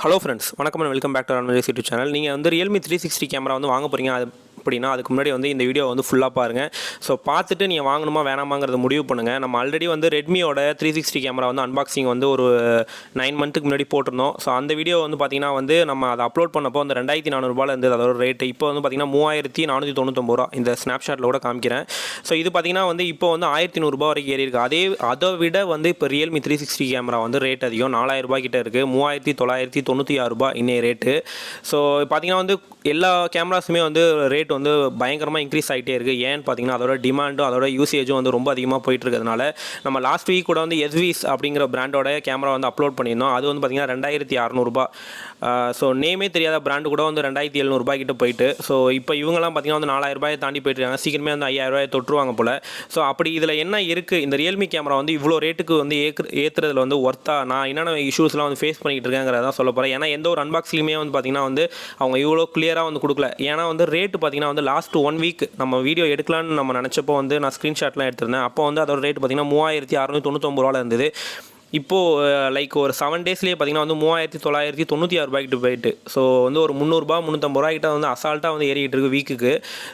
Hello friends, welcome and welcome back to our YouTube channel. நீங்கள் வந்து Realme 360 camera வந்து வாங்க போறீங்க அப்படினா அதுக்கு முன்னாடி வந்து இந்த வீடியோ வந்து ஃபுல்லா பாருங்க. சோ பார்த்துட்டு நீங்க வாங்கணுமா வேணாமாங்கறத முடிவு பண்ணுங்க. நம்ம ஆல்ரெடி வந்து Redmi-யோட 360 கேமரா வந்து அன்பாக்சிங் வந்து ஒரு 9 மந்த்க்கு முன்னாடி போட்டுறோம். சோ அந்த வீடியோ வந்து பாத்தீங்கன்னா வந்து நம்ம அத அப்லோட் பண்ணப்போ அந்த 2400 ரூபாயில இருந்தது அதோட ரேட். இப்போ வந்து பாத்தீங்கன்னா 3499 ரூபாய் இந்த ஸ்னாப்ஷாட்ல கூட காமிக்கிறேன். சோ இது பாத்தீங்கன்னா வந்து இப்போ வந்து 1500 ரூபாய் வரைக்கும் ஏறி இருக்கு. அதை விட வந்து இப்போ Realme 360 கேமரா வந்து ரேட் அதிகம் 4000 ரூபாய் கிட்ட இருக்கு. 3996 ரூபாய் இன்னே ரேட். சோ பாத்தீங்கன்னா வந்து எல்லா கேமராஸுமே வந்து ரேட் வந்து பயங்கரமா இன்க்ரீஸ் ஆகிட்டே இருக்குது. ஏன்னு பார்த்தீங்கன்னா அதோட டிமாண்டும் அதோட யூசேஜும் வந்து ரொம்ப அதிகமாக போயிட்டு இருக்கிறதுனால நம்ம லாஸ்ட் வீக் கூட வந்து எஸ்விஸ் அப்படிங்கிற பிராண்டோட கேமரா வந்து அப்லோட் பண்ணியிருந்தோம். அது வந்து பார்த்தீங்கன்னா 2600 ரூபாய். ஸோ நேமே தெரியாத பிராண்டு கூட வந்து 2700 ரூபாய் கிட்ட போயிட்டு. ஸோ இப்போ இவங்கெல்லாம் பார்த்தீங்கன்னா வந்து 4000 ரூபாயை தாண்டி போயிட்டு இருக்காங்க. சீக்கிரமே வந்து 5000 ரூபாயை தொட்டுருவாங்க போல. ஸோ அப்படி இதில் என்ன இருக்குது, இந்த Realme கேமரா வந்து இவ்வளோ ரேட்டுக்கு வந்து ஏற்றுறதுல வந்து ஒர்த்தா, நான் என்னென்ன இஷ்யூஸ்லாம் வந்து ஃபேஸ் பண்ணிக்கிட்டு இருக்கேங்கிறதான் சொல்ல போகிறேன். ஏன்னா எந்த ஒரு அன்பாக்சிங்குமே வந்து பார்த்தீங்கன்னா வந்து அவங்க இவ்வளோ கிளியராக வந்து கொடுக்கல. ஏன்னா வந்து ரேட்டு பார்த்தீங்கன்னா வந்து லாஸ்ட் 1 வீக் நம்ம வீடியோ எடுக்கலான்னு நம்ம நினச்சப்போ வந்து நான் ஸ்க்ரீன்ஷாட்லாம் எடுத்திருந்தேன். அப்போ வந்து அதோட ரேட் பார்த்தீங்கன்னா 3699 ரூபாயில் இருந்தது. இப்போது லைக் ஒரு 7 டேஸ்லேயே பார்த்தீங்கன்னா வந்து 3996 ரூபாய்க்கிட்ட போயிட்டு. ஸோ வந்து ஒரு 300 ரூபா 350 ரூபாய்க்கிட்ட வந்து அசால்ட்டாக வந்து ஏறிக்கிட்டு இருக்குது வீக்குக்கு.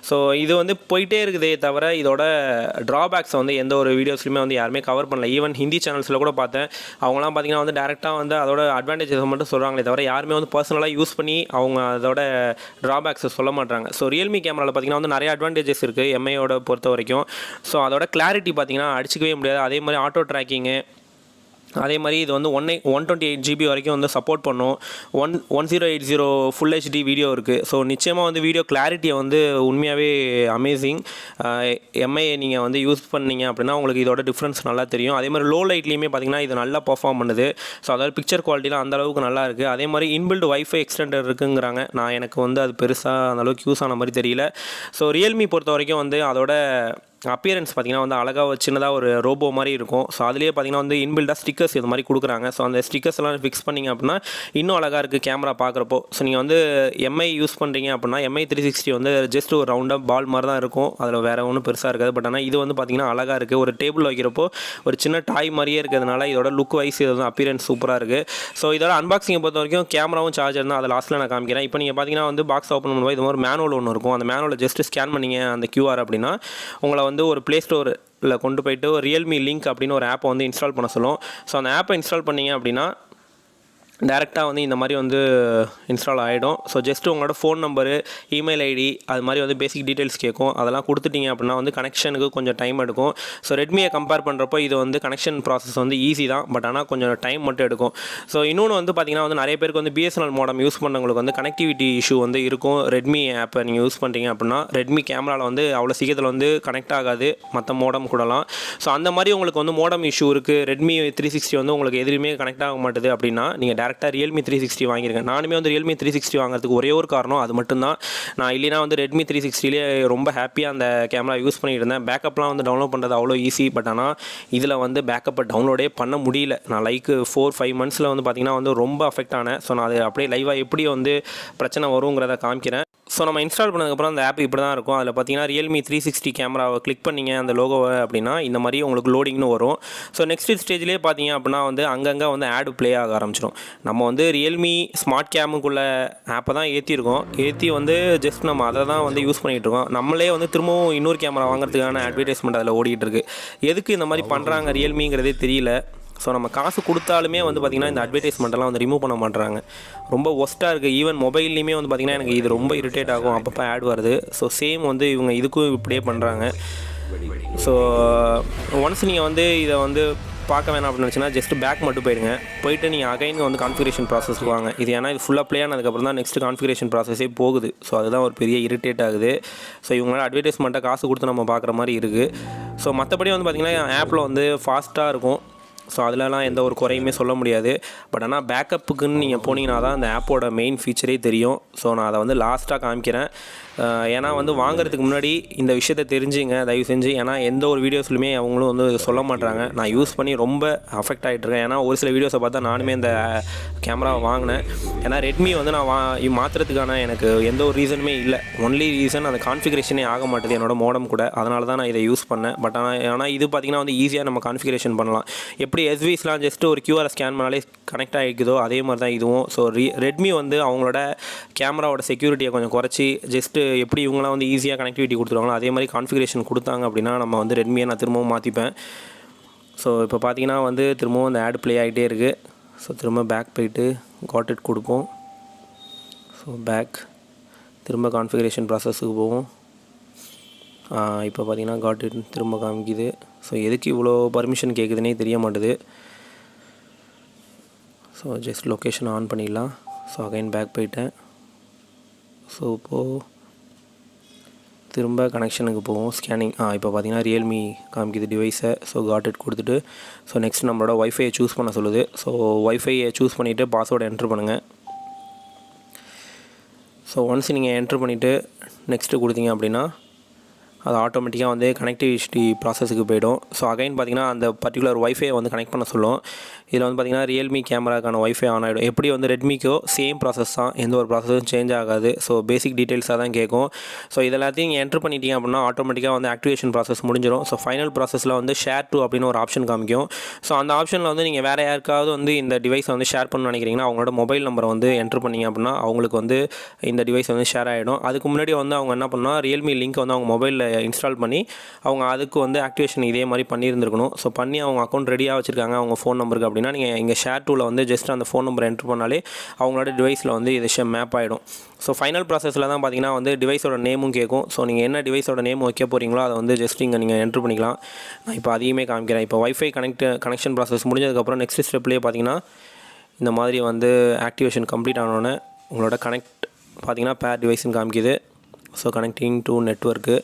ஸோ இது வந்து போயிட்டே இருக்குதே தவிர இதோட ட்ராபேக்ஸை வந்து எந்த ஒரு வீடியோஸ்லையுமே வந்து யாருமே கவர் பண்ணல. ஈவன் ஹிந்தி சேனல்ஸில் கூட பார்த்தேன். அவங்களாம் பார்த்தீங்கன்னா வந்து டேரெக்டாக வந்து அதோட அட்வான்டேஜஸ் மட்டும் சொல்கிறாங்களே தவிர யாருமே வந்து பர்சனலாக யூஸ் பண்ணி அவங்க அதோட ட்ராபேக்ஸை சொல்ல மாட்டாங்க. ஸோ Realme கேமராவில் பார்த்தீங்கன்னா வந்து நிறைய அட்வான்டேஜஸ் இருக்குது எம்ஐயோட பொறுத்த வரைக்கும். ஸோ அதோட கிளாரிட்டி பார்த்தீங்கன்னா அடிச்சிக்கவே முடியாது. அதே மாதிரி ஆட்டோ ட்ராக்கிங்கு, அதே மாதிரி இது வந்து 128 GB வரைக்கும் வந்து சப்போர்ட் பண்ணும். 1080 ஃபுல் ஹெச்டி வீடியோ இருக்குது. ஸோ நிச்சயமாக வந்து வீடியோ கிளாரிட்டியை வந்து உண்மையாகவே அமேசிங். எம்ஐ நீங்கள் வந்து யூஸ் பண்ணீங்க அப்படின்னா உங்களுக்கு இதோட டிஃப்ரென்ஸ் நல்லா தெரியும். அதே மாதிரி லோ லைட்லேயுமே பார்த்தீங்கன்னா இது நல்லா பர்ஃபார்ம் பண்ணுது. ஸோ அதாவது பிக்சர் குவாலிட்டிலாம் அந்தளவுக்கு நல்லா இருக்குது. அதே மாதிரி இன்பில்ட் வைஃபை எக்ஸ்டெண்டர் இருக்குங்கிறாங்க. நான் எனக்கு வந்து அது பெருசாக அந்தளவுக்கு யூஸ் ஆன மாதிரி தெரியல. ஸோ Realme பொறுத்த வரைக்கும் வந்து அதோட அப்பியரன்ஸ் பார்த்திங்கன்னா வந்து அழகாக சின்னதாக ஒரு ரோபோ மாதிரி இருக்கும். ஸோ அதுலேயே பார்த்திங்கன்னா வந்து இன்பில்டாக ஸ்டிக்கர்ஸ் இது மாதிரி கொடுக்குறாங்க. ஸோ அந்த ஸ்டிக்கர்ஸ் எல்லாம் ஃபிக்ஸ் பண்ணிங்க அப்படின்னா இன்னும் அழகாக இருக்குது கேமரா பார்க்குறப்போ. ஸோ நீங்கள் வந்து எம்ஐ யூஸ் பண்ணுறீங்க அப்படின்னா MI 360 வந்து ஜஸ்ட் ஒரு ரவுண்டாக பால் மாதிரி தான் இருக்கும். அதில் வேறு ஒன்றும் பெருசாக இருக்காது. பட் ஆனால் இது வந்து பார்த்திங்கன்னா அழகாக இருக்குது. ஒரு டேபிள் வைக்கிறப்போ ஒரு சின்ன டாய் மாதிரியே இருக்கிறதுனால இதோட லுக் வைஸ் இது வந்து அப்பியரன்ஸ் சூப்பராக இருக்குது. ஸோ இதோட அன்பாக்சிங்கை பொறுத்த வரைக்கும் கேமராவும் சார்ஜர் தான் அதை லாஸ்ட்டில் நான் காமிக்கிறேன். இப்போ நீங்கள் பார்த்தீங்கன்னா வந்து பாக்ஸ் ஓப்பன் பண்ணும்போது இது மாதிரி மேனுவல் ஒன்று இருக்கும். அந்த மேனுவலை ஜஸ்ட் ஸ்கேன் பண்ணிங்க அந்த QR அப்படின்னா உங்களை வந்து ஒரு ப்ளே ஸ்டோர் கொண்டு போயிட்டு Realme லிங்க் அப்படின்னு ஒரு ஆப்பை வந்து இன்ஸ்டால் பண்ண சொல்லும். ஸோ அந்த ஆப்பை இன்ஸ்டால் பண்ணிங்க அப்படின்னா டேரெக்டாக வந்து இந்த மாதிரி வந்து இன்ஸ்டால் ஆகிடும். ஸோ ஜஸ்ட்டு உங்களோட ஃபோன் நம்பரு, இமெயில் ஐடி அது மாதிரி வந்து பேசிக் டீட்டெயில்ஸ் கேட்கும். அதெல்லாம் கொடுத்துட்டிங்க அப்படின்னா வந்து கனெக்ஷனுக்கு கொஞ்சம் டைம் எடுக்கும். ஸோ ரெட்மியை கம்பேர் பண்ணுறப்போ இது வந்து கனெக்ஷன் ப்ராசஸ் வந்து ஈஸி தான். பட் ஆனால் கொஞ்சம் டைம் மட்டும் எடுக்கும். ஸோ இன்னொன்று வந்து பார்த்திங்கன்னா வந்து நிறைய பேருக்கு வந்து BSNL மோடம் யூஸ் பண்ணுறவங்களுக்கு வந்து கனெக்டிவிட்டி இஷ்யூ வந்து இருக்கும். ரெட்மி ஆப்பை நீங்கள் யூஸ் பண்ணுறீங்க அப்படின்னா ரெட்மி கேமராவில் வந்து அவ்வளோ சீக்கிரத்தில் வந்து கனெக்ட் ஆகாது மற்ற மோடம் கூடலாம். ஸோ அந்த மாதிரி உங்களுக்கு வந்து மோடம் இஷ்யூ இருக்குது, Redmi 360 வந்து உங்களுக்கு எதுவுமே கனெக்ட் ஆக மாட்டுது அப்படின்னா நீங்கள் டேரெக்டாக Realme 360 வாங்கியிருக்கேன். நானுமே வந்து Realme 360 வாங்குறதுக்கு ஒரே ஒரு காரணம் அது மட்டும்தான். நான் இல்லைனா வந்து Redmi 360லேயே ரொம்ப ஹாப்பியாக அந்த கேமரா யூஸ் பண்ணிட்டு இருந்தேன். பேக்கப்லாம் வந்து டவுன்லோட் பண்ணுறது அவ்வளோ ஈஸி. பட் ஆனால் இதில் வந்து பேக்கப்பை டவுன்லோடே பண்ண முடியல. நான் லைக் 4-5 மந்த்ஸில் வந்து பார்த்திங்கன்னா வந்து ரொம்ப அஃபெக்ட் ஆனேன். ஸோ நான் அது அப்படியே லைவாக எப்படி வந்து பிரச்சனை வருங்கிறத காமிக்கிறேன். ஸோ நம்ம இன்ஸ்டால் பண்ணதுக்கப்புறம் அந்த ஆப் இப்படி தான் இருக்கும். அதில் பார்த்தீங்கன்னா Realme 360 கேமராவை கிளிக் பண்ணிங்க அந்த லோகோவை அப்படின்னா இந்த மாதிரி உங்களுக்கு லோடிங்னு வரும். ஸோ நெக்ஸ்ட் ஸ்டேஜ்லேயே பார்த்தீங்க அப்படின்னா வந்து அங்கங்கே வந்து ஆட் ப்ளே ஆக ஆரம்பிச்சிடும். நம்ம வந்து Realme ஸ்மார்ட் கேமுக்குள்ளே ஆப்பை தான் ஏற்றி வந்து ஜஸ்ட் நம்ம அதை தான் வந்து யூஸ் பண்ணிகிட்டு இருக்கோம். நம்மளே வந்து திரும்பவும் இன்னொரு கேமரா வாங்குறதுக்கான அட்வர்டைஸ்மெண்ட் அதில் ஓடிக்கிட்டு இருக்குது. எதுக்கு இந்த மாதிரி பண்ணுறாங்க Realmeங்கிறதே தெரியல. ஸோ நம்ம காசு கொடுத்தாலுமே வந்து பார்த்திங்கன்னா இந்த அட்வர்டைஸ்மெண்ட்டெல்லாம் வந்து ரிமூவ் பண்ண மாட்டுறாங்க. ரொம்ப ஒஸ்ட்டாக இருக்குது. ஈவன் மொபைல்லையுமே வந்து பார்த்திங்கன்னா எனக்கு இது ரொம்ப இரிட்டேட் ஆகும். அப்பப்போ ஆட் வருது. ஸோ சேம் வந்து இவங்க இதுக்கும் இப்படியே பண்ணுறாங்க. ஸோ ஒன்ஸ் நீங்கள் வந்து இதை வந்து பார்க்க வேணாம் அப்படின்னு நினச்சின்னா ஜஸ்ட் பேக் மட்டும் போயிட்டு நீங்கள் அகைன் வந்து கான்ஃபிகரேஷன் ப்ராசஸ்க்கு வாங்க. இது ஏன்னா இது ஃபுல்லாக ப்ளே ஆனதுக்கப்புறம் தான் நெக்ஸ்ட் கான்ஃபிகரேஷன் ப்ராசஸே போகுது. ஸோ அதுதான் ஒரு பெரிய இரிட்டேட் ஆகுது. ஸோ இவங்களால அட்வர்டைஸ்மெண்ட்டை காசு கொடுத்து நம்ம பார்க்குற மாதிரி இருக்குது. ஸோ மற்றபடி வந்து பார்த்திங்கன்னா ஆப்பில் வந்து ஃபாஸ்ட்டாக இருக்கும். ஸோ அதிலலாம் எந்த ஒரு குறையுமே சொல்ல முடியாது. பட் ஆனால் பேக்கப்புக்குன்னு நீங்கள் போனீங்கன்னா தான் அந்த ஆப்போட மெயின் ஃபீச்சரே தெரியும். ஸோ நான் அதை வந்து லாஸ்ட்டாக காமிக்கிறேன். ஏன்னா வந்து வாங்குறதுக்கு முன்னாடி இந்த விஷயத்தை தெரிஞ்சுங்க தயவு செஞ்சு. ஏன்னா எந்த ஒரு வீடியோஸ்லையுமே அவங்களும் வந்து சொல்ல மாட்டாங்க. நான் யூஸ் பண்ணி ரொம்ப அஃபெக்ட் ஆகிட்டுருக்கேன். ஏன்னா ஒரு சில வீடியோஸை பார்த்தா நானுமே இந்த கேமராவை வாங்கினேன். ஏன்னா ரெட்மி வந்து நான் மாற்றுறதுக்கான எனக்கு எந்த ஒரு ரீசனுமே இல்லை. ஒன்லி ரீசன் அந்த கான்ஃபிகரேஷனே ஆக மாட்டேது என்னோடய மோடம் கூட. அதனால தான் நான் இதை யூஸ் பண்ணேன். பட் ஆனால் இது பார்த்திங்கன்னா வந்து ஈஸியாக நம்ம கான்ஃபிகரேஷன் பண்ணலாம். எப்படி எஸ்விஸ்லாம் ஜஸ்ட்டு ஒரு QR ஸ்கேன் பண்ணாலே கனெக்ட் ஆகிக்குதோ அதே மாதிரி தான் இதுவும். ஸோ ரெட்மி வந்து அவங்களோட கேமராவோட செக்யூரிட்டியை கொஞ்சம் குறைச்சி ஜஸ்ட்டு எப்படி இவங்களாம் வந்து ஈஸியாக கனெக்டிவிட்டி கொடுத்துருவாங்களோ அதே மாதிரி கான்ஃபிகரேஷன் கொடுத்தாங்க அப்படின்னா நம்ம வந்து ரெட்மியை நான் திரும்பவும் மாற்றிப்பேன். ஸோ இப்போ பார்த்தீங்கன்னா வந்து திரும்பவும் அந்த ஆட் ப்ளே ஆகிட்டே இருக்குது. ஸோ திரும்ப பேக் போய்ட்டு காட் இட் கொடுப்போம். ஸோ பேக் திரும்ப கான்ஃபிகரேஷன் ப்ராசஸுக்கு போவோம். இப்போ பார்த்தீங்கன்னா காட் இட் திரும்ப காமிக்குது. ஸோ எதுக்கு இவ்வளோ பர்மிஷன் கேட்குதுன்னே தெரிய மாட்டுது. ஸோ ஜஸ்ட் லொக்கேஷன் ஆன் பண்ணிடலாம். ஸோ அகைன் பேக் போயிட்டேன். ஸோ இப்போது திரும்ப கனெக்ஷனுக்கு போவோம். ஸ்கேனிங் இப்போ பார்த்தீங்கன்னா ரியல்மி காமிக்குது டிவைஸை. ஸோ காட் இட் கொடுத்துட்டு ஸோ நெக்ஸ்ட் நம்மளோட வைஃபையை சூஸ் பண்ண சொல்லுது. ஸோ வைஃபையை சூஸ் பண்ணிவிட்டு பாஸ்வேர்டு என்ட்ரு பண்ணுங்கள். ஸோ ஒன்ஸ் நீங்கள் என்ட்ரு பண்ணிவிட்டு நெக்ஸ்ட்டு கொடுத்தீங்க அப்படின்னா அது ஆட்டோமேட்டிக்காக வந்து கனெக்டிவிட்டி ப்ராசஸுக்கு போய்டும். ஸோ அகைன் பார்த்திங்கன்னா அந்த பர்டிகுலர் வைஃபை வந்து கனெக்ட் பண்ண சொல்லும். இதில் வந்து பார்த்திங்கன்னா ரியல்மி கேமராக்கான வைஃபை ஆன் ஆகிடும். எப்படி வந்து ரெட்மிக்கோ சேம் ப்ராசஸ் தான், எந்த ஒரு ப்ராசஸும் சேஞ்ச் ஆகாது. ஸோ பேசிக் டீட்டெயில்ஸாக தான் கேட்கும். ஸோ இது எல்லாத்தையும் நீங்கள் என்ட்ரு பண்ணிட்டீங்க அப்படின்னா ஆட்டோமேட்டிக்காக வந்து ஆக்டிவேஷன் ப்ராசஸ் முடிஞ்சிடும். ஸோ ஃபைனல் ப்ராசஸில் வந்து ஷேர் டு அப்படின்னு ஒரு ஆப்ஷன் காமிக்கும். ஸோ அந்த ஆப்ஷனில் வந்து நீங்கள் வேறு யாருக்காவது வந்து இந்த டிவைஸை வந்து ஷேர் பண்ணணும்னு நினைக்கிறீங்கன்னா அவங்களோட மொபைல் நம்பரை வந்து என்ட்ரு பண்ணிங்க அப்படின்னா அவங்களுக்கு வந்து இந்த டிவைஸ் வந்து ஷேர் ஆகிடும். அதுக்கு முன்னாடி வந்து அவங்க என்ன பண்ணால் ரியல்மி லிங்க் வந்து அவங்க மொபைலில் இன்ஸ்டால் பண்ணி அவங்க அதுக்கு வந்து ஆக்டிவேஷன் இதே மாதிரி பண்ணியிருந்துருக்கணும். ஸோ பண்ணி அவங்க அக்கௌண்ட் ரெடியாக வச்சுருக்காங்க அவங்க ஃபோன் நம்பருக்கு அப்படின்னா நீங்கள் இங்கே ஷேர் டூவில் வந்து ஜஸ்ட் அந்த ஃபோன் நம்பர் என்ட்ரு பண்ணாலே அவங்களோட டிவைஸில் வந்து இது மேப் ஆகிடும். ஸோ ஃபைனல் ப்ராசஸில் தான் பார்த்தீங்கன்னா வந்து டிவைஸோட நேமும் கேட்கும். ஸோ நீங்கள் என்ன டிவைஸோட நேம் வைக்க போகிறீங்களோ அதை வந்து ஜஸ்ட் இங்கே நீங்கள் என்ட்ரு பண்ணிக்கலாம். நான் இப்போ அதையுமே காமிக்கிறேன். இப்போ வைஃபை கனெக்ஷன் ப்ராசஸ் முடிஞ்சதுக்கப்புறம் நெக்ஸ்ட் ஸ்டெப்லேயே பார்த்தீங்கன்னா இந்த மாதிரி வந்து ஆக்டிவேஷன் கம்ப்ளீட் ஆனோடனே உங்களோட கனெக்ட் பார்த்தீங்கன்னா பேர் டிவைஸ்னு காமிக்குது. So connecting to network.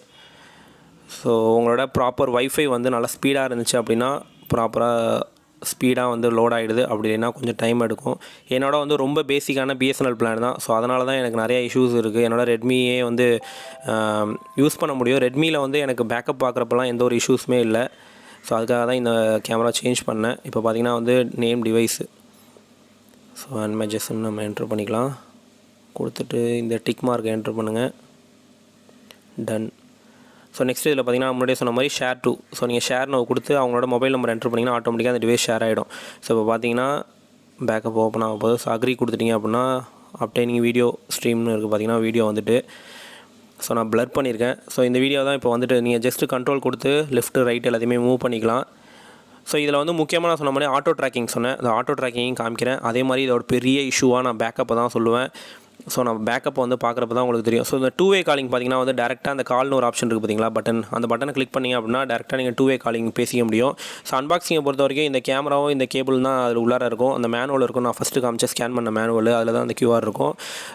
So உங்களோட ப்ராப்பர் வைஃபை வந்து நல்லா ஸ்பீடாக இருந்துச்சு அப்படின்னா ப்ராப்பராக ஸ்பீடாக வந்து லோட் ஆகிடுது. அப்படி இல்லைன்னா கொஞ்சம் டைம் எடுக்கும். என்னோட வந்து ரொம்ப பேசிக்கான பிஎஸ்என்எல் பிளான் தான். ஸோ அதனால தான் எனக்கு நிறையா இஷ்யூஸ் இருக்குது. என்னோடய ரெட்மியே வந்து யூஸ் பண்ண முடியும். ரெட்மியில் வந்து எனக்கு பேக்கப் பார்க்குறப்பெல்லாம் எந்த ஒரு இஷ்யூஸுமே இல்லை. ஸோ அதுக்காக தான் இந்த கேமரா சேஞ்ச் பண்ணேன். இப்போ பார்த்திங்கன்னா வந்து நேம் டிவைஸு. ஸோ அன்மேஜஸ்ன்னு நம்ம என்ட்ரு பண்ணிக்கலாம். கொடுத்துட்டு இந்த டிக் மார்க்கை என்ட்ரு பண்ணுங்கள். டன். ஸோ நெக்ஸ்ட் இதில் பார்த்தீங்கன்னா முன்னாடியே சொன்ன மாதிரி ஷேர் டூ. ஸோ நீங்கள் ஷேர் நோ கொடுத்து அவங்களோட மொபைல் நம்பர் என்ட்ரு பண்ணிங்கன்னா ஆட்டோமேட்டிக்காக அந்த டிவைஸ் ஷேர் ஆகிடும். ஸோ இப்போ பார்த்தீங்கன்னா பேக்கப் ஓப்பன் ஆக போகுது. ஸோ அக்ரி கொடுத்துட்டீங்க அப்படின்னா அப்டேனிங் வீடியோ ஸ்ட்ரீம்னு இருக்குது. பார்த்தீங்கன்னா வீடியோ வந்துட்டு ஸோ நான் ப்ளர் பண்ணியிருக்கேன். ஸோ இந்த வீடியோ தான் இப்போ வந்துட்டு நீங்கள் ஜஸ்ட்டு கண்ட்ரோல் கொடுத்து லெஃப்ட் ரைட் எல்லாத்தையுமே மூவ் பண்ணிக்கலாம். ஸோ இதில் வந்து முக்கியமாக நான் சொன்ன மாதிரி ஆட்டோ ட்ராக்கிங் சொன்னேன். அந்த ஆட்டோ ட்ராக்கிங்கையும் காமிக்கிறேன். அதே மாதிரி இதோட பெரிய இஷ்யூவாக நான் பேக்கப்பை தான் சொல்லுவேன். ஸோ நம்ம பேக்கப் வந்து பார்க்குறப்ப தான் உங்களுக்கு தெரியும். ஸோ இந்த 2-வே காலிங் பார்த்தீங்கன்னா வந்து டேரெக்டாக அந்த கால்னு ஒரு ஆப்ஷன் இருக்குது பார்த்தீங்களா, பட்டன். அந்த பட்டனை கிளிக் பண்ணிங்க அப்படின்னா டேரெக்டாக நீங்கள் 2-வே காலிங் பேசிக்க முடியும். ஸோ அன்பாக்சிங்கை பொறுத்த வரைக்கும் இந்த கேமராவும் இந்த கேபிள் தான் அதில் உள்ளார இருக்கும். அந்த மேனுவல் இருக்கும். நான் ஃபஸ்ட்டு காமிச்ச ஸ்கேன் பண்ண மேனுவல் அதில் தான் அந்த QR இருக்கும்.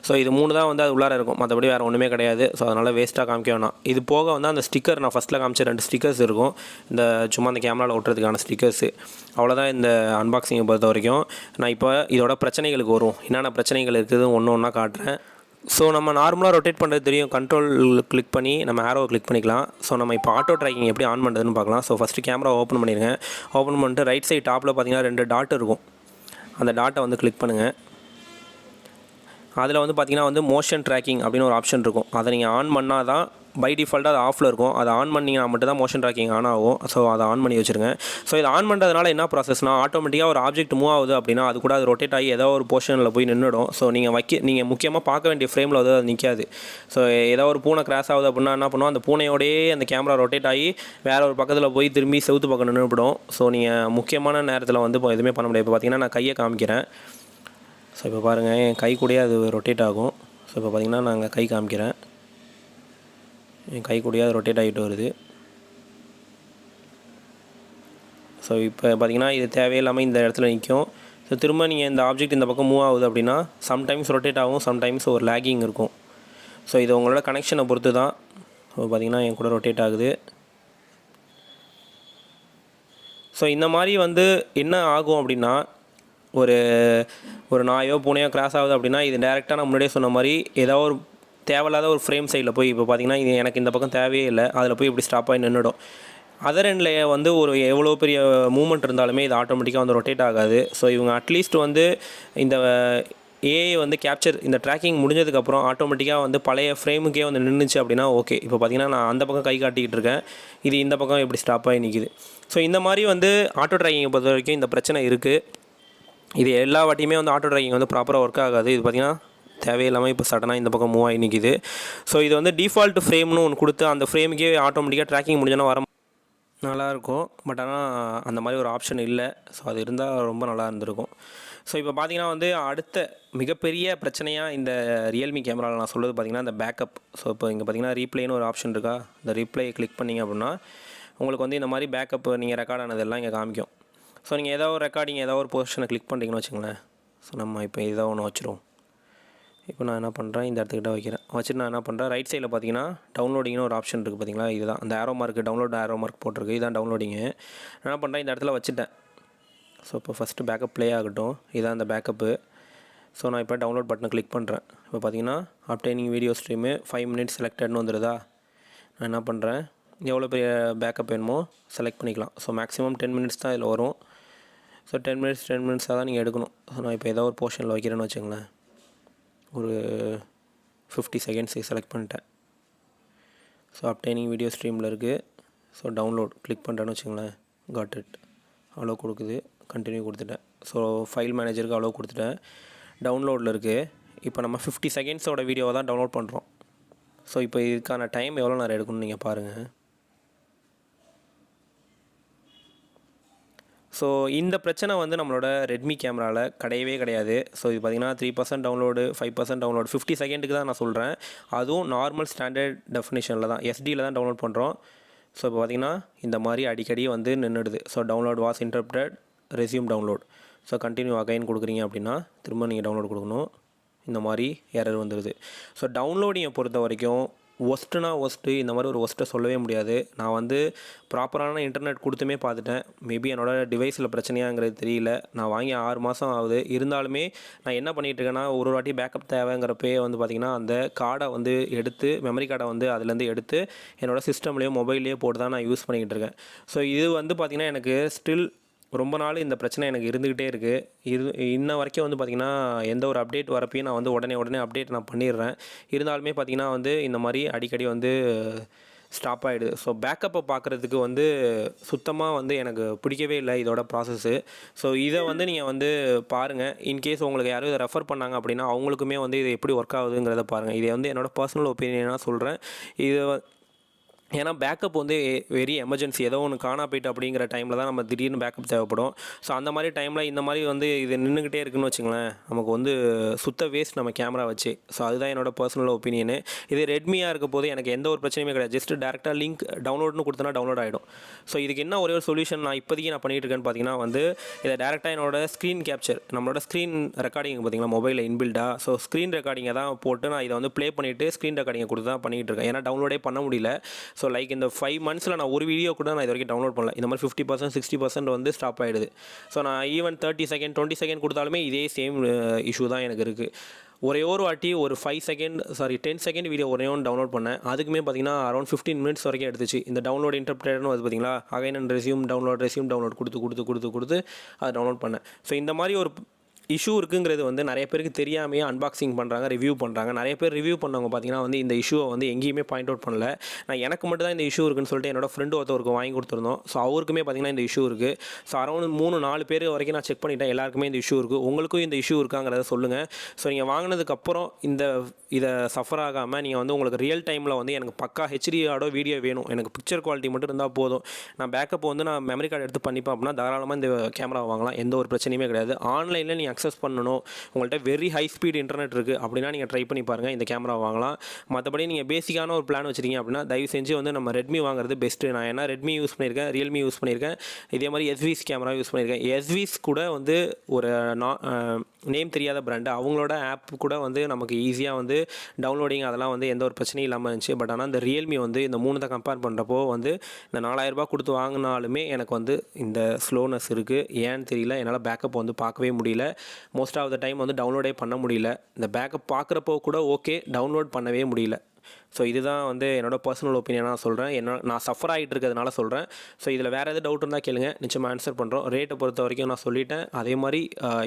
ஸோ இது 3 தான் வந்து அது உள்ளார இருக்கும். மற்றபடி வேறு ஒன்றுமே கிடையாது. ஸோ அதனால் வேஸ்ட்டாக காமிக்க வேணாம். இது போக வந்து அந்த ஸ்டிக்கர் நான் ஃபஸ்ட்டில் காமிச்ச 2 ஸ்டிக்கர்ஸ் இருக்கும். இந்த சும்மா அந்த கேமராவில் ஒட்டுறதுக்கான ஸ்டிக்கர்ஸு. அவ்வளோதான் இந்த அன்பாக்சிங்கை பொறுத்த வரைக்கும். நான் இப்போ இதோட பிரச்சனைகளுக்கு வரும். என்னென்ன பிரச்சனைகள் இருக்குது ஒன்று ஒன்றா காட்டுறேன். ஸோ நம்ம நார்மலாக ரொட்டேட் பண்ணுறது தெரியும். கண்ட்ரோல் கிளிக் பண்ணி நம்ம ஆரோவை கிளிக் பண்ணிக்கலாம். ஸோ நம்ம இப்போ ஆட்டோ ட்ராக்கிங் எப்படி ஆன் பண்ணுறதுன்னு பார்க்கலாம். ஸோ ஃபஸ்ட்டு கேமரா ஓப்பன் பண்ணிடுங்க. ஓப்பன் பண்ணிட்டு ரைட் சைட் டாப்பில் பார்த்தீங்கன்னா 2 டாட் இருக்கும். அந்த டாட்டை வந்து கிளிக் பண்ணுங்கள். அதில் வந்து பார்த்திங்கன்னா வந்து மோஷன் ட்ராக்கிங் அப்படின்னு ஒரு ஆப்ஷன் இருக்கும். அதை நீங்கள் ஆன் பண்ணால் தான் பை டிஃபால்ட்டாக அது ஆஃபில் இருக்கும். அதை ஆன் பண்ணிங்கன்னா மட்டும் தான் மோஷன் ட்ராக்கிங் ஆன் ஆகும். ஸோ அதை ஆன் பண்ணி வச்சுருங்க. ஸோ இதை ஆன் பண்ணுறதுனால என்ன ப்ராசஸ்னால் ஆட்டோமேட்டிக்காக ஒரு ஆப்ஜெக்ட் மூவ் ஆகுது அப்படின்னா அது கூட அது ரொட்டேட் ஆகி ஏதோ ஒரு போர்ஷனில் போய் நின்றுடும். ஸோ நீங்கள் முக்கியமாக பார்க்க வேண்டிய ஃப்ரேமில் வந்து அது நிற்காது. ஸோ ஏதோ ஒரு பூனை கிராஸ் ஆகுது அப்படின்னா என்ன பண்ணுவோம், அந்த பூனையோடையே அந்த கேமரா ரொட்டேட் ஆகி வேறு ஒரு பக்கத்தில் போய் திரும்பி செவுத்து பக்கம் நின்றுவிடும். ஸோ நீங்கள் முக்கியமான நேரத்தில் வந்து இப்போ எதுவுமே பண்ண முடியாது. இப்போ பார்த்தீங்கன்னா நான் கையை காமிக்கிறேன். ஸோ இப்போ பாருங்கள் என் கை கூடயே அது ரொட்டேட் ஆகும். ஸோ இப்போ பார்த்திங்கன்னா நான் அங்கே கை காமிக்கிறேன். என் கை கூடயே அது ரொட்டேட் ஆகிட்டு வருது. ஸோ இப்போ பார்த்திங்கன்னா இது தேவையில்லாமல் இந்த இடத்துல நிற்கும். ஸோ திரும்ப நீங்கள் இந்த ஆப்ஜெக்ட் இந்த பக்கம் மூவ் ஆகுது அப்படின்னா சம்டைம்ஸ் ரொட்டேட் ஆகும், சம்டைம்ஸ் ஒரு லேகிங் இருக்கும். ஸோ இது உங்களோட கனெக்ஷனை பொறுத்து தான். ஸோ பார்த்திங்கன்னா என் கூட ரொட்டேட் ஆகுது. ஸோ இந்த மாதிரி வந்து என்ன ஆகும் அப்படின்னா ஒரு நாயோ பூனையோ கிராஸ் ஆகுது அப்படின்னா இது டேரெக்டாக நான் முன்னாடியே சொன்ன மாதிரி ஏதோ ஒரு தேவையில்லாத ஒரு ஃப்ரேம் சைடில் போய் இப்போ பார்த்தீங்கன்னா இது எனக்கு இந்த பக்கம் தேவையே இல்லை, அதில் போய் இப்படி ஸ்டாப் ஆகி நின்றுடும். அதர் எண்டில் வந்து ஒரு எவ்வளோ பெரிய மூமெண்ட் இருந்தாலுமே இது ஆட்டோமேட்டிக்காக வந்து ரொட்டேட் ஆகாது. ஸோ இவங்க அட்லீஸ்ட் வந்து இந்த ஏஐ வந்து கேப்சர் இந்த ட்ராக்கிங் முடிஞ்சதுக்கப்புறம் ஆட்டோமேட்டிக்காக வந்து பழைய ஃப்ரேமுக்கே வந்து நின்றுச்சு அப்படின்னா ஓகே. இப்போ பார்த்தீங்கன்னா நான் அந்த பக்கம் கை காட்டிக்கிட்டு இருக்கேன், இது இந்த பக்கம் எப்படி ஸ்டாப் ஆகி நிற்கிது. ஸோ இந்த மாதிரி வந்து ஆட்டோ ட்ராக்கிங்கை பொறுத்த வரைக்கும் இந்த பிரச்சனை இருக்குது. இது எல்லா வாட்டியுமே வந்து ஆட்டோ ட்ராக்கிங் வந்து ப்ராப்பராக ஒர்க் ஆகாது. இது பார்த்திங்கன்னா தேவையில்லாமல் இப்போ சடனாக இந்த பக்கம் மூவ் ஆகி நிற்கிது. ஸோ இது வந்து டிஃபால்ட் ஃப்ரேம்னு ஒன்று கொடுத்து அந்த ஃப்ரேமுக்கே ஆட்டோமேட்டிக்காக ட்ராக்கிங் முடிஞ்சோன்னா வர நல்லாயிருக்கும். பட் ஆனால் அந்த மாதிரி ஒரு ஆப்ஷன் இல்லை. ஸோ அது இருந்தால் ரொம்ப நல்லா இருந்திருக்கும். ஸோ இப்போ பார்த்திங்கன்னா வந்து அடுத்த மிகப்பெரிய பிரச்சனையாக இந்த ரியல்மி கேமராவில் நான் சொல்கிறது பார்த்திங்கன்னா இந்த பேக்கப். ஸோ இப்போ இங்கே பார்த்திங்கன்னா ரீப்ளேன்னு ஒரு ஆப்ஷன் இருக்கா, இந்த ரீப்ளே கிளிக் பண்ணிங்க அப்படின்னா உங்களுக்கு வந்து இந்த மாதிரி பேக்கப் நீங்கள் ரெக்கார்ட் ஆனதெல்லாம் இங்கே காமிக்கும். ஸோ நீங்கள் ஏதோ ஒரு ரெக்கார்டிங் ஏதோ ஒரு பொசிஷனை கிளிக் பண்ணிட்டீங்கன்னு வச்சுங்களேன். ஸோ நம்ம இப்போ ஏதோ ஒன்று வச்சுருவோம். இப்போ நான் என்ன பண்ணுறேன், இந்த இடத்துக்கிட்ட வச்சுட்டு நான் என்ன பண்ணுறேன், ரைட் சைடில் பார்த்தீங்கன்னா டவுன்லோடிங்னு ஒரு ஆப்ஷன் இருக்குது பார்த்தீங்களா, இதுதான் அந்த arrow mark, download arrow mark போட்டிருக்கு, இதுதான் டவுன்லோடிங்கு. என்ன பண்ணுறேன், இந்த இடத்துல வச்சுட்டேன். ஸோ இப்போ ஃபஸ்ட்டு பேக்கப் ப்ளே ஆகட்டும், இதுதான் அந்த பேக்கப்பு. ஸோ நான் இப்போ டவுன்லோட் பட்டனை கிளிக் பண்ணுறேன். இப்போ பார்த்தீங்கன்னா அப்டைனிங் வீடியோ ஸ்ட்ரீமு 5 minutes செலக்டட்னு வந்துடுதா. நான் என்ன பண்ணுறேன், எவ்வளோ பெரிய பேக்கப் வேணுமோ செலக்ட் பண்ணிக்கலாம். ஸோ மேக்ஸிமம் 10 minutes தான் இதில் வரும். ஸோ 10 minutes தான் நீங்கள் எடுக்கணும். ஸோ நான் இப்போ ஏதோ ஒரு போர்ஷனில் வைக்கிறேன்னு வச்சுங்களேன், ஒரு 50 seconds செலக்ட் பண்ணிட்டேன். ஸோ அப்டைனிங் வீடியோ ஸ்ட்ரீமில் இருக்குது. ஸோ டவுன்லோட் கிளிக் பண்ணுறேன்னு வச்சுங்களேன், காட் இட், அலோ கொடுக்குது, கண்டினியூ கொடுத்துட்டேன். ஸோ ஃபைல் மேனேஜருக்கு அலோ கொடுத்துட்டேன். டவுன்லோடில் இருக்குது. இப்போ நம்ம 50 seconds வீடியோவை தான் டவுன்லோட் பண்ணுறோம். ஸோ இப்போ இதுக்கான டைம் எவ்வளோ நேரம் எடுக்கணும்னு நீங்கள் பாருங்கள். ஸோ இந்த பிரச்சனை வந்து நம்மளோட ரெட்மி கேமராவில் கிடையவே கிடையாது. ஸோ இது பார்த்திங்கன்னா 3% டவுன்லோடு, 5% டவுன்லோடு, 50 செகண்டுக்கு தான் நான் சொல்கிறேன். அதுவும் நார்மல் ஸ்டாண்டர்ட் டெஃபினேஷனில் தான், எஸ்டியில் தான் டவுன்லோட் பண்ணுறோம். ஸோ இப்போ பார்த்திங்கன்னா இந்த மாதிரி அடிக்கடி வந்து நின்றுடுது. So download was interrupted, resume download. So continue again கொடுக்குறீங்க அப்படின்னா திரும்ப நீங்கள் டவுன்லோட் கொடுக்கணும். இந்த மாதிரி எரர் வந்துடுது. ஸோ டவுன்லோடிங்கை பொறுத்த வரைக்கும் ஒஸ்ட்டு இந்த மாதிரி ஒரு ஒஸ்ட்டை சொல்லவே முடியாது. நான் வந்து ப்ராப்பரான இன்டர்நெட் கொடுத்துமே பார்த்துட்டேன். மேபி என்னோடய டிவைஸில் பிரச்சனையாங்கிறது தெரியல. நான் வாங்கி 6 மாதம் ஆகுது. இருந்தாலுமே நான் என்ன பண்ணிகிட்டு இருக்கேன்னா, ஒரு வாட்டி பேக்கப் தேவைங்கிறப்பே வந்து பார்த்திங்கன்னா அந்த கார்டை வந்து எடுத்து, மெமரி கார்டை வந்து அதுலேருந்து எடுத்து என்னோடய சிஸ்டம்லேயோ மொபைல்லையோ போட்டு தான் நான் யூஸ் பண்ணிக்கிட்டு இருக்கேன். ஸோ இது வந்து பார்த்திங்கன்னா எனக்கு ஸ்டில் ரொம்ப நாள் இந்த பிரச்சனை எனக்கு இருந்துக்கிட்டே இருக்குது. இன்ன வரைக்கும் வந்து பார்த்திங்கன்னா எந்த ஒரு அப்டேட் வரப்பையும் நான் வந்து உடனே அப்டேட் நான் பண்ணிடுறேன். இருந்தாலுமே பார்த்திங்கன்னா வந்து இந்த மாதிரி அடிக்கடி வந்து ஸ்டாப் ஆகிடுது. ஸோ பேக்கப்பை பார்க்குறதுக்கு வந்து சுத்தமாக வந்து எனக்கு பிடிக்கவே இல்லை இதோட ப்ராசஸ்ஸு. ஸோ இதை வந்து நீங்கள் வந்து பாருங்கள். இன்கேஸ் உங்களுக்கு யாரும் இதை ரெஃபர் பண்ணாங்க அப்படின்னா அவங்களுக்குமே வந்து இது எப்படி ஒர்க் ஆகுதுங்கிறத பாருங்கள். இதை வந்து என்னோடய பர்சனல் ஒப்பீனியனாக சொல்கிறேன். இது ஏன்னா பேக்கப் வந்து வெரி எமர்ஜென்சி, ஏதோ ஒன்று காணா போயிட்டு அப்படிங்கிற டைமில் தான் நம்ம திடீர்னு பேக்கப் தேவைப்படும். ஸோ அந்த மாதிரி டைமில் இந்த மாதிரி வந்து இது நின்றுக்கிட்டே இருக்குன்னு வச்சுங்களேன், நமக்கு வந்து சுத்த வேஸ்ட் நம்ம கேமரா வச்சு. ஸோ அதுதான் என்னோடய பர்சனல் ஒப்பீனியனு. இது ரெட்மியாக இருக்க போது எனக்கு எந்த ஒரு பிரச்சனையுமே கிடையாது. ஜஸ்ட் டேரெக்டாக லிங்க் டவுன்லோட்னு கொடுத்தனா டவுன்லோட் ஆகிடும். ஸோ இதுக்கு என்ன ஒரே ஒரு சொல்யூஷன் நான் இப்போதைக்கு நான் பண்ணிகிட்டு இருக்கேன்னு பார்த்தீங்கன்னா வந்து இதை டேரெக்டாக என்னோட ஸ்க்ரீன் கேப்சர், நம்மளோட ஸ்க்ரீன் ரெக்கார்டிங் பார்த்தீங்கன்னா மொபைலில் இன்பில்டாக, ஸோ ஸ்க்ரீன் ரெக்கார்டிங்கை தான் போட்டு நான் இதை வந்து ப்ளே பண்ணிவிட்டு ஸ்க்ரீன் ரெக்கார்டிங்கை கொடுத்து தான் பண்ணிகிட்டு இருக்கேன். ஏன்னா டவுன்லோடே பண்ண முடியல. ஸோ லைக் இந்த 5 monthsல நான் ஒரு வீடியோ கூட நான் இது வரைக்கும் டவுன்லோட் பண்ணல. இந்த மாதிரி 50% 60% வந்து ஸ்டாப் ஆகிடுது. ஸோ நான் ஈவன் 30 செகண்ட் 20 செகண்ட் கொடுத்தாலுமே இதே சேம் இஷ்யூ தான் எனக்கு இருக்குது. ஒரே ஒரு வாட்டி ஒரு 10 செகண்ட் வீடியோ ஒரே ஒன்று டவுன்லோட் பண்ணேன். அதுக்குமே பார்த்திங்கன்னா அரௌண்ட் 15 minutes வரைக்கும் எடுத்துச்சு. இந்த டவுன்லோட் இன்டர்பிரேட்டர்னு வந்து பார்த்திங்களா, அகைன் அண்ட் ரெஸ்யூம் டவுன்லோட் கொடுத்து அதை டவுன்லோட் பண்ணேன். ஸோ இந்த மாதிரி ஒரு இஷ்யூ இருக்குங்கிறது வந்து நிறைய பேருக்கு தெரியாமையே அன்பாக்சிங் பண்ணுறாங்க, ரிவ்யூ பண்ணுறாங்க. நிறைய பேர் ரிவ்யூ பண்ணவங்க பார்த்திங்கன்னா வந்து இந்த இஷ்யூவை வந்து எங்கேயுமே பாயிண்ட் அவுட் பண்ணல. நான் எனக்கு மட்டும் தான் இந்த இஷ்யூ இருக்குன்னு சொல்லிட்டு என்னோடய ஃப்ரெண்டு ஒருத்தவருக்கு வாங்கி கொடுத்துருந்தோம். ஸோ அவருக்குமே பார்த்திங்கன்னா இந்த இஷ்யூ இருக்குது. ஸோ அரௌண்ட் 3-4 பேர் வரைக்கும் நான் செக் பண்ணிட்டேன். எல்லாருக்குமே இந்த இஷ்யூ இருக்குது. உங்களுக்கும் இந்த இஷ்யூ இருக்காங்கிறத சொல்லுங்கள். ஸோ நீங்கள் வாங்கினதுக்கப்புறம் இதை சஃபர் ஆகாமல் நீங்கள் வந்து உங்களுக்கு ரியல் டைமில் வந்து எனக்கு பக்கா ஹெச்டியோட வீடியோ வேணும், எனக்கு பிக்சர் குவாலிட்டி மட்டும் இருந்தால் போதும், நான் பேக்கப் வந்து நான் மெமரி கார்டு எடுத்து பண்ணிப்பேன் அப்படின்னா தாராளமாக இந்த கேமரா வாங்கலாம். எந்த ஒரு பிரச்சனையுமே கிடையாது. ஆன்லைனில் நீங்கள் அக்சஸ் பண்ணணும், உங்கள்கிட்ட வெரி ஹை ஸ்பீட் இன்டர்நெட் இருக்குது அப்படின்னா நீங்கள் ட்ரை பண்ணி பாருங்கள், இந்த கேமரா வாங்கலாம். மற்றபடி நீங்கள் பேசிக்கான ஒரு பிளான் வச்சுருக்கீங்க அப்படின்னா தயவு செஞ்சு வந்து நம்ம ரெட்மி வாங்குறது பெஸ்ட்டு. நான் ஏன்னா ரெட்மி யூஸ் பண்ணியிருக்கேன், ரியல்மி யூஸ் பண்ணியிருக்கேன், இதே மாதிரி எஸ்விஸ் கேமரா யூஸ் பண்ணியிருக்கேன். எஸ்விஸ் கூட வந்து ஒரு நேம் தெரியாத பிராண்டு, அவங்களோட ஆப் கூட வந்து நமக்கு ஈஸியாக வந்து டவுன்லோடிங் அதெல்லாம் வந்து எந்த ஒரு பிரச்சனையும் இல்லாமல் இருந்துச்சு. பட் ஆனால் இந்த ரியல்மி வந்து இந்த 3 தான் கம்பேர் பண்ணுறப்போ வந்து இந்த 4000 ரூபாய் கொடுத்து வாங்கினாலுமே எனக்கு வந்து இந்த ஸ்லோனஸ் இருக்குது. ஏன்னு தெரியல, என்னால் பேக்கப் வந்து பார்க்கவே முடியல. மோஸ்ட் ஆஃப் த டைம் வந்து டவுன்லோடே பண்ண முடியல. இந்த பேக்கப் பார்க்குறப்போ கூட ஓகே, டவுன்லோட் பண்ணவே முடியல. ஸோ இதுதான் வந்து என்னோடய பர்சனல் ஒப்பீனியனாக சொல்கிறேன். நான் சஃபர் ஆகிட்டு இருக்கிறதுனால சொல்கிறேன். ஸோ இதில் வேறு எதாவது டவுட் இருந்தால் கேளுங்க, நிச்சயமாக ஆன்சர் பண்ணுறோம். ரேட்டை பொறுத்த வரைக்கும் நான் சொல்லிட்டேன். அதே மாதிரி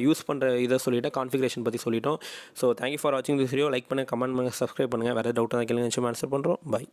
யூஸ் பண்ணுற இதை சொல்லிவிட்டேன், கான்ஃபிகரேஷன் பற்றி சொல்லிட்டோம். ஸோ தேங்க்யூ ஃபார் வாட்சிங் திஸ் வீடியோ. லைக் பண்ணுங்கள், கமெண்ட் பண்ணுங்கள், சப்ஸ்கிரைப் பண்ணுங்கள். வேறு டவுட் இருந்தால் கேளுங்க, நிச்சயமாக ஆன்சர் பண்ணுறோம். பை.